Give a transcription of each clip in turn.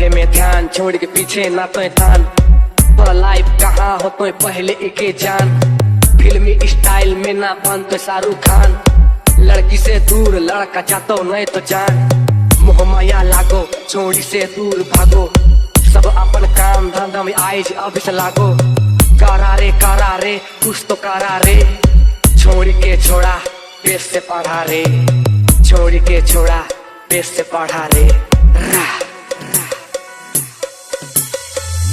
आगे में ध्यान छोड़ के पीछे ना तो तान। पर लाइफ कहाँ हो तो पहले एके जान। फिल्मी स्टाइल में ना बन तो शाहरुख खान। लड़की से दूर लड़का चाहतो नहीं तो जान। मोह माया लागो छोड़ी से दूर भागो। सब अपन काम धंधा में आइज अब से लागो। करा रे कुछ तो करा रे। छोड़ के छोड़ा पेश से पढ़ा रे। छोड़ के छोड़ा पेश से पढ़ा रे।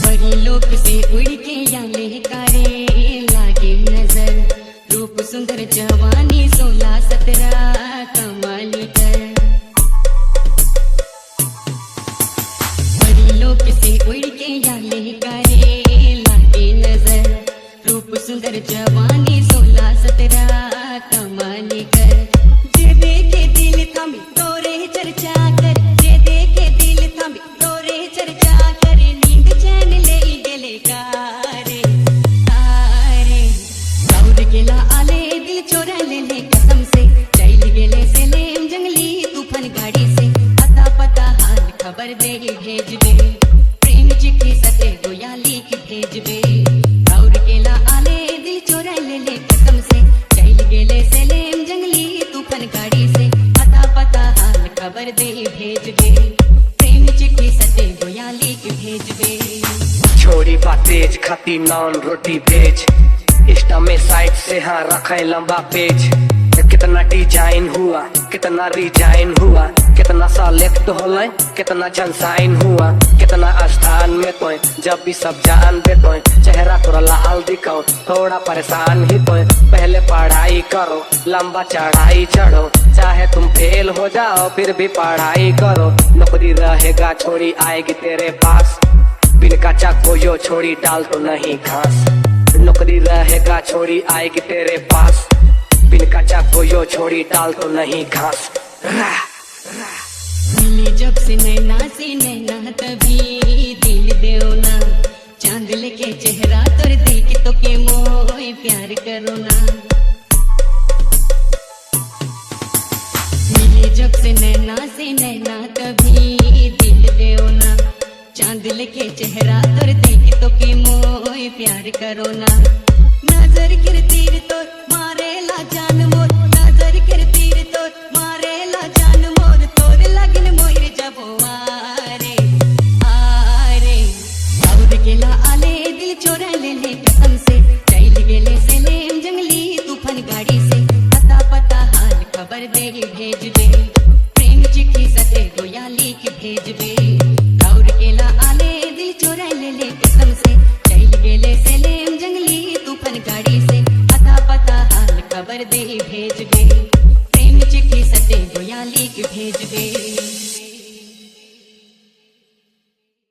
बड़ी लोग से उड़ के याले करे लागे नजर। रूप सुंदर जवानी 16-17 कमाल कर। बड़ी लोग से उड़ के याले करे लागे नजर। रूप सुंदर जवानी 16-17 कमाल कर। जे देखे दिल थमी तोरे चर्चा कर। जे देखे दिल थमी तोरे चर्चा कर। नींद चैन ले गेले कारे तारे। दौड़ गेला आले दिल चोरा ले कसम से। चल गेले से लेम जंगली तूफान गाड़ी से। अता पता हाल खबर दे भेजबे। प्रेम चिट्ठी सते गोया लिख भेजबे। दौड़ गेला आले दिल चोरा ले कसम से। चल गेले से लेम जंगली तूफान गाड़ी से। अता पता हाल खबर दे भेजबे। प्रेम चिट्ठी सते गोया लिख भेजबे। छोड़ी बातेज खाती नॉन रोटी भेज। इंस्टा में साइड से हाँ रखे लंबा पेज। कितना डिजाइन हुआ कितना रिजाइन हुआ। कितना सेलेक्ट होले कितना जनसाइन हुआ। कितना स्थान में तो जब भी सब जान दे तो। चेहरा थोड़ा लाल दिखाओ थोड़ा परेशान ही तो। पहले पढ़ाई करो लंबा चढ़ाई चढ़ो। चाहे तुम फेल हो जाओ फिर भी पढ़ाई करो। नौकरी रहेगा छोड़ी आएगी तेरे पास। बिन का चाको यो छोड़ी डाल तो नहीं घास। नौकरी रहेगा छोड़ी आएगी तेरे पास। बिन का चाको यो छोड़ी डाल तो नहीं घास। मिले जब से नैना तभी दिल देना। चांद लेके चेहरा तोर देख तो के मोए प्यार करो ना। मिले जब से नैना तभी दिल देना। चांद लेके चेहरा तोर देख तो के मोए प्यार करो ना।